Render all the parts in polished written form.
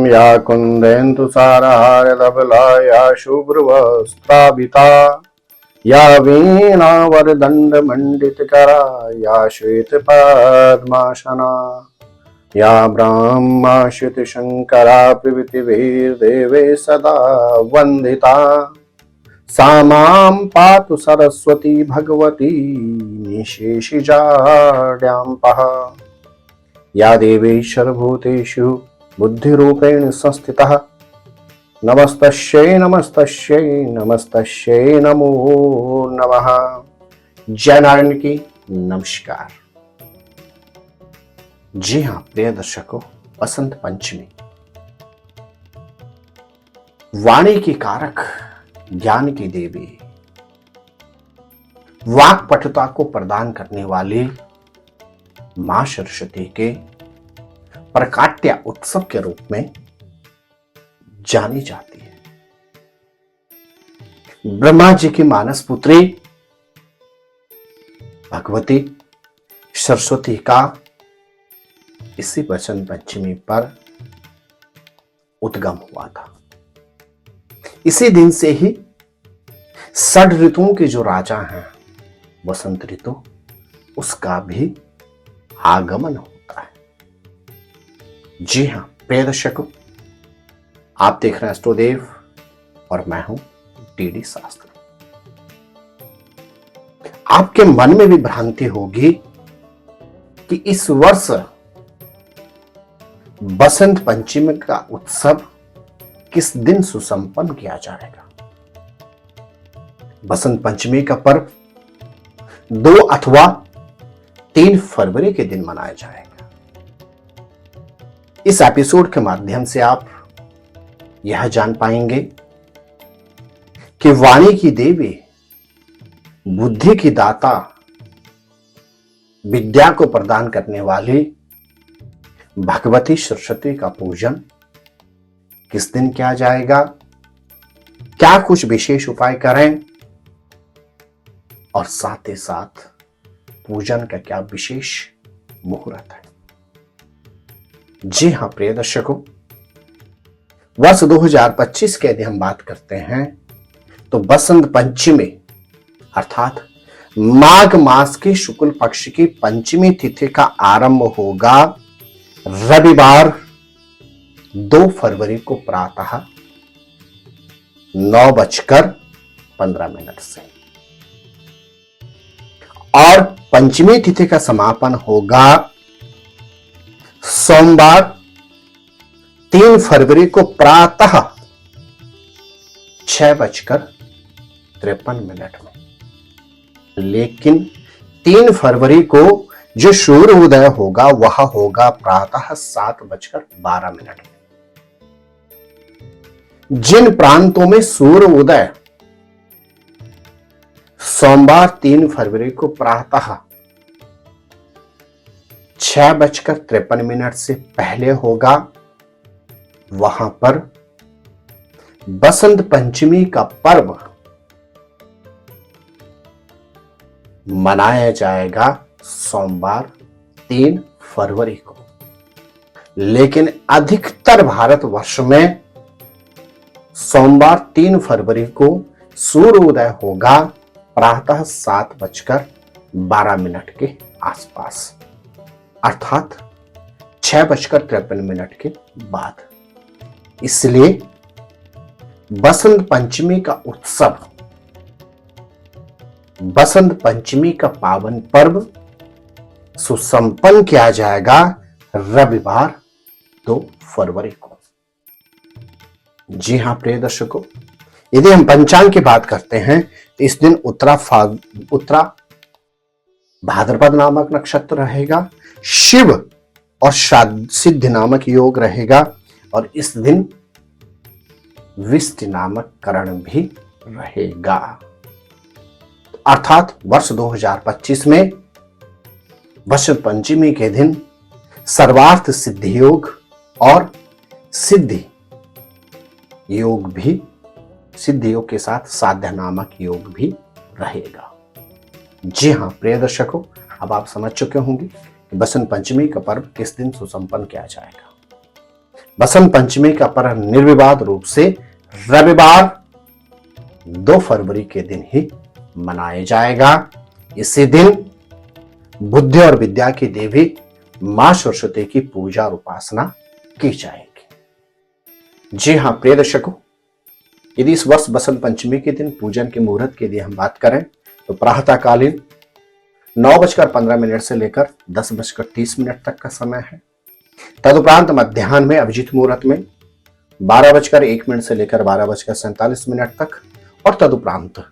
या कुन्देन्दुसारहारधवला या शुभ्रवस्त्राभिता या वीणावरदण्डमण्डितकरा या श्वेतपद्मासना या ब्रह्माच्युतशङ्करा प्रभृतिभिर्देवे सदा वन्दिता सा मां पातु सरस्वती भगवती निशेषजाड्याम्पः या देवी सर्वभूतेषु बुद्धिरूपेण संस्थितः नमस्तस्यै नमस्तस्यै नमस्तस्यै नमो नमः। जय नारायण की नमस्कार। जी हाँ प्रिय दर्शकों, बसंत पंचमी वाणी की कारक, ज्ञान की देवी, वाक पटुता को प्रदान करने वाली मां सरस्वती के प्रकाट्य उत्सव के रूप में जानी जाती है। ब्रह्मा जी की मानस पुत्री भगवती सरस्वती का इसी बसंत पंचमी पर उद्गम हुआ था। इसी दिन से ही षड ऋतुओं के जो राजा हैं वसंत ऋतु, उसका भी आगमन होता है। जी हां प्रिय दर्शकों, आप देख रहे हैं एस्ट्रोदेव और मैं हूं टीडी शास्त्री। आपके मन में भी भ्रांति होगी कि इस वर्ष बसंत पंचमी का उत्सव किस दिन सुसंपन्न किया जाएगा। बसंत पंचमी का पर्व 2 अथवा 3 फरवरी के दिन मनाया जाएगा। इस एपिसोड के माध्यम से आप यह जान पाएंगे कि वाणी की देवी, बुद्धि की दाता, विद्या को प्रदान करने वाली भगवती सरस्वती का पूजन किस दिन किया जाएगा, क्या कुछ विशेष उपाय करें और साथ ही साथ पूजन का क्या विशेष मुहूर्त है। जी हां प्रिय दर्शकों, वर्ष 2025 की यदि हम बात करते हैं तो बसंत पंचमी अर्थात माघ मास के शुक्ल पक्ष की पंचमी तिथि का आरंभ होगा रविवार 2 फरवरी को प्रातः 9:15 से, और पंचमी तिथि का समापन होगा सोमवार 3 फरवरी को प्रातः 6:53 में। लेकिन 3 फरवरी को जो सूर्य उदय होगा वह होगा प्रातः 7:12 में। जिन प्रांतों में सूर्य उदय सोमवार 3 फरवरी को प्रातः 6:53 से पहले होगा, वहां पर बसंत पंचमी का पर्व मनाया जाएगा सोमवार 3 फरवरी को। लेकिन अधिकतर भारतवर्ष में सोमवार 3 फरवरी को सूर्य उदय होगा प्रातः 7:12 के आसपास, अर्थात 6:53 के बाद। इसलिए बसंत पंचमी का उत्सव, बसंत पंचमी का पावन पर्व सुसंपन्न किया जाएगा रविवार 2 फरवरी को। जी हां प्रिय दर्शकों, यदि हम पंचांग की बात करते हैं तो इस दिन उत्तरा भाद्रपद नामक नक्षत्र रहेगा, शिव और सिद्धि नामक योग रहेगा, और इस दिन विष्टि नामक करण भी रहेगा। अर्थात वर्ष 2025 में बसंत पंचमी के दिन सर्वार्थ सिद्धि योग और सिद्धि योग भी, सिद्धि योग के साथ साध्य नामक योग भी रहेगा। जी हां प्रिय दर्शकों, अब आप समझ चुके होंगे कि बसंत पंचमी का पर्व किस दिन सुसंपन्न किया जाएगा। बसंत पंचमी का पर्व निर्विवाद रूप से रविवार 2 फरवरी के दिन ही मनाया जाएगा। इसी दिन बुद्धि और विद्या की देवी मां सरस्वती की पूजा और उपासना की जाएगी। जी हां प्रिय दर्शकों, यदि इस वर्ष बसंत पंचमी के दिन पूजन के मुहूर्त की यदि हम बात करें तो प्रातःकालीन 9:15 से लेकर 10:30 तक का समय है। तदुपरांत मध्याह्न में अभिजीत मुहूर्त में 12:01 से लेकर 12:47 तक और तदुपरांत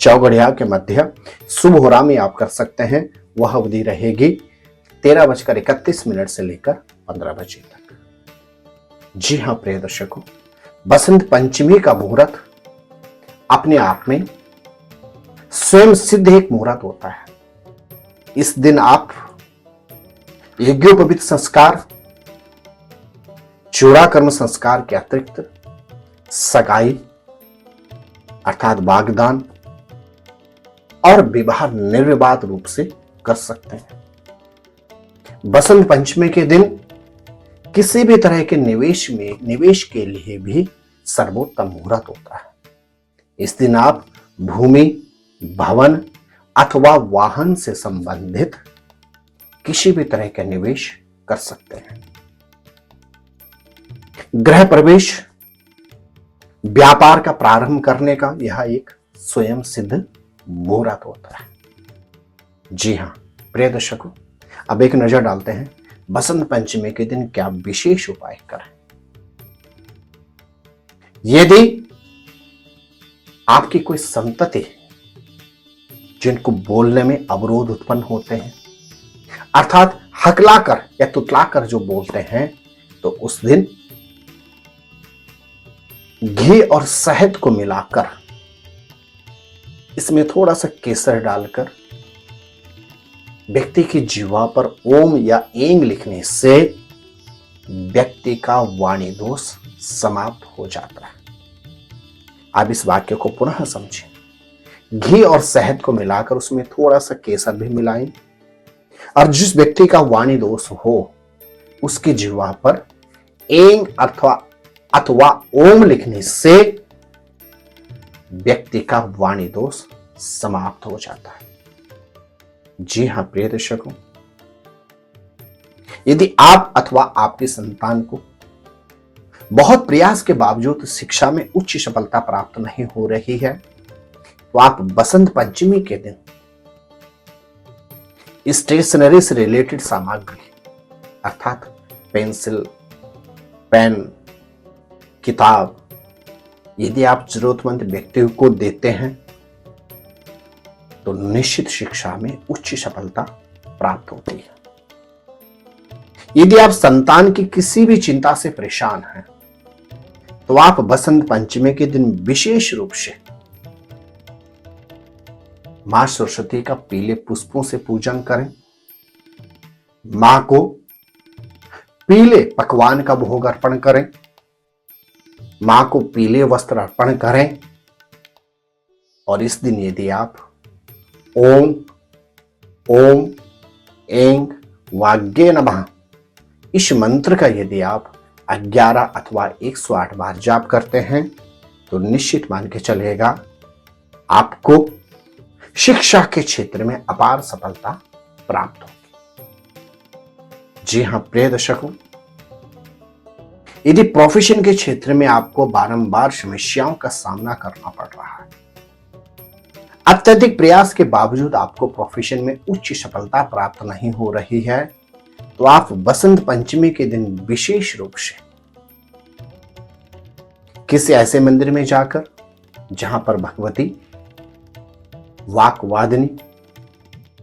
चौगड़िया के मध्य शुभ होरा में आप कर सकते हैं। वह अवधि रहेगी 13:31 से लेकर 15 बजे तक। जी हां प्रिय दर्शकों, बसंत पंचमी का मुहूर्त अपने आप में स्वयं सिद्ध एक मुहूर्त होता है। इस दिन आप यज्ञोपवीत संस्कार, चूड़ाकर्म संस्कार के अतिरिक्त सगाई अर्थात वागदान और विवाह निर्विवाद रूप से कर सकते हैं। बसंत पंचमी के दिन किसी भी तरह के निवेश के लिए भी सर्वोत्तम मुहूर्त होता है। इस दिन आप भूमि, भवन अथवा वाहन से संबंधित किसी भी तरह का निवेश कर सकते हैं। गृह प्रवेश, व्यापार का प्रारंभ करने का यह एक स्वयं सिद्ध मुहूर्त होता है। जी हां प्रिय दर्शकों, अब एक नजर डालते हैं बसंत पंचमी के दिन क्या विशेष उपाय करें। यदि आपकी कोई संतति जिनको बोलने में अवरोध उत्पन्न होते हैं, अर्थात हकलाकर या तुतलाकर जो बोलते हैं, तो उस दिन घी और शहद को मिलाकर इसमें थोड़ा सा केसर डालकर व्यक्ति की जीवा पर ओम या एंग लिखने से व्यक्ति का वाणी दोष समाप्त हो जाता है। आप इस वाक्य को पुनः समझें। घी और शहद को मिलाकर उसमें थोड़ा सा केसर भी मिलाएं और जिस व्यक्ति का वाणी दोष हो उसकी जीवा पर एंग अथवा ओम लिखने से व्यक्ति का वाणी दोष समाप्त हो जाता है। जी हां प्रिय दर्शकों, यदि आप अथवा आपकी संतान को बहुत प्रयास के बावजूद शिक्षा में उच्च सफलता प्राप्त नहीं हो रही है, तो आप बसंत पंचमी के दिन स्टेशनरी से रिलेटेड सामग्री अर्थात पेंसिल, पेन, किताब यदि आप जरूरतमंद व्यक्ति को देते हैं तो निश्चित शिक्षा में उच्च सफलता प्राप्त होती है। यदि आप संतान की किसी भी चिंता से परेशान हैं तो आप बसंत पंचमी के दिन विशेष रूप से मां सरस्वती का पीले पुष्पों से पूजन करें। मां को पीले पकवान का भोग अर्पण करें। मां को पीले वस्त्र अर्पण करें। और इस दिन यदि आप ओम ओम ऐं वाग्ये नमः इस मंत्र का यदि आप 11 अथवा 108 बार जाप करते हैं तो निश्चित मान के चलेगा आपको शिक्षा के क्षेत्र में अपार सफलता प्राप्त होगी। जी हां प्रिय दर्शकों, यदि प्रोफेशन के क्षेत्र में आपको बारंबार समस्याओं का सामना करना पड़ रहा है, अत्यधिक प्रयास के बावजूद आपको प्रोफेशन में उच्च सफलता प्राप्त नहीं हो रही है, तो आप बसंत पंचमी के दिन विशेष रूप से किसी ऐसे मंदिर में जाकर जहां पर भगवती वाकवादिनी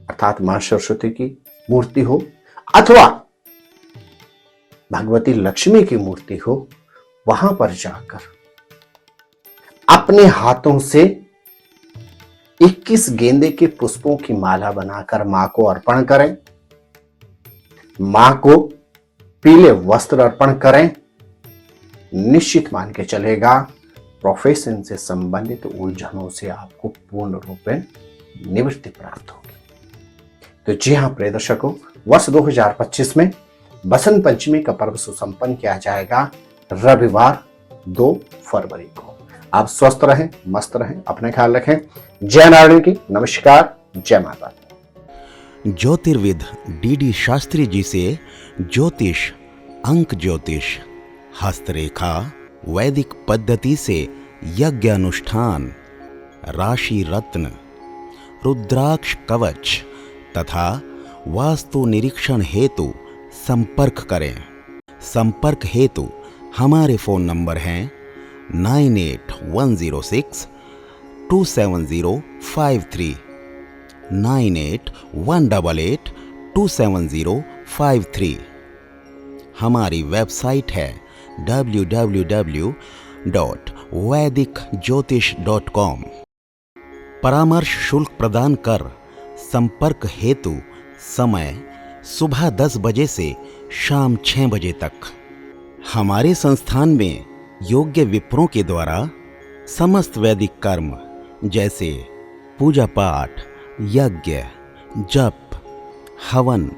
अर्थात मां सरस्वती की मूर्ति हो अथवा भगवती लक्ष्मी की मूर्ति हो, वहां पर जाकर अपने हाथों से 21 गेंदे के पुष्पों की माला बनाकर मां को अर्पण करें। मां को पीले वस्त्र अर्पण करें। निश्चित मान के चलेगा प्रोफेशन से संबंधित उलझनों से आपको पूर्ण रूप में निवृत्ति प्राप्त होगी। तो जी हां प्रिय दर्शकों, वर्ष 2025 में बसंत पंचमी का पर्व सुसंपन्न किया जाएगा रविवार 2 फरवरी को। आप स्वस्थ रहें, मस्त रहें, अपने ख्याल रखें। जय नारायण की नमस्कार, जय माता। ज्योतिर्विद डीडी शास्त्री जी से ज्योतिष, अंक ज्योतिष, हस्तरेखा, वैदिक पद्धति से यज्ञ अनुष्ठान, राशि रत्न, रुद्राक्ष कवच तथा वास्तु निरीक्षण हेतु संपर्क करें। संपर्क हेतु हमारे फोन नंबर हैं 981627053981882705 9818827053। हमारी वेबसाइट है www.vedicjyotish.com। परामर्श शुल्क प्रदान कर संपर्क हेतु समय सुबह 10 बजे से शाम 6 बजे तक। हमारे संस्थान में योग्य विप्रों के द्वारा समस्त वैदिक कर्म जैसे पूजा पाठ, यज्ञ, जप, हवन,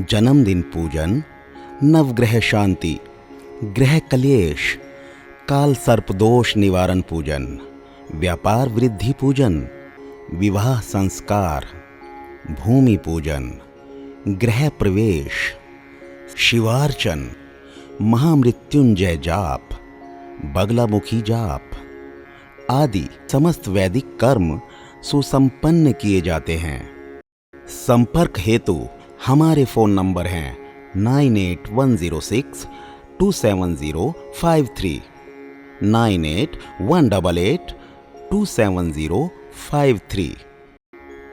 जन्मदिन पूजन, नवग्रह शांति, ग्रह कलेश, काल सर्पदोष निवारण पूजन, व्यापार वृद्धि पूजन, विवाह संस्कार, भूमि पूजन, गृह प्रवेश, शिवार्चन, महामृत्युंजय जाप, बगलामुखी जाप आदि समस्त वैदिक कर्म सुसंपन्न किए जाते हैं। संपर्क हेतु हमारे फोन नंबर हैं 9810627053, 9818827053।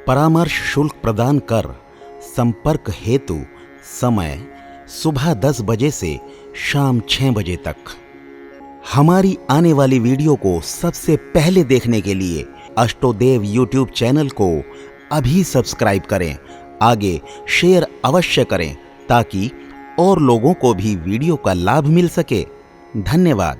परामर्श शुल्क प्रदान कर संपर्क हेतु समय सुबह 10 बजे से शाम 6 बजे तक। हमारी आने वाली वीडियो को सबसे पहले देखने के लिए अष्टोदेव यूट्यूब चैनल को अभी सब्सक्राइब करें। आगे शेयर अवश्य करें ताकि और लोगों को भी वीडियो का लाभ मिल सके। धन्यवाद।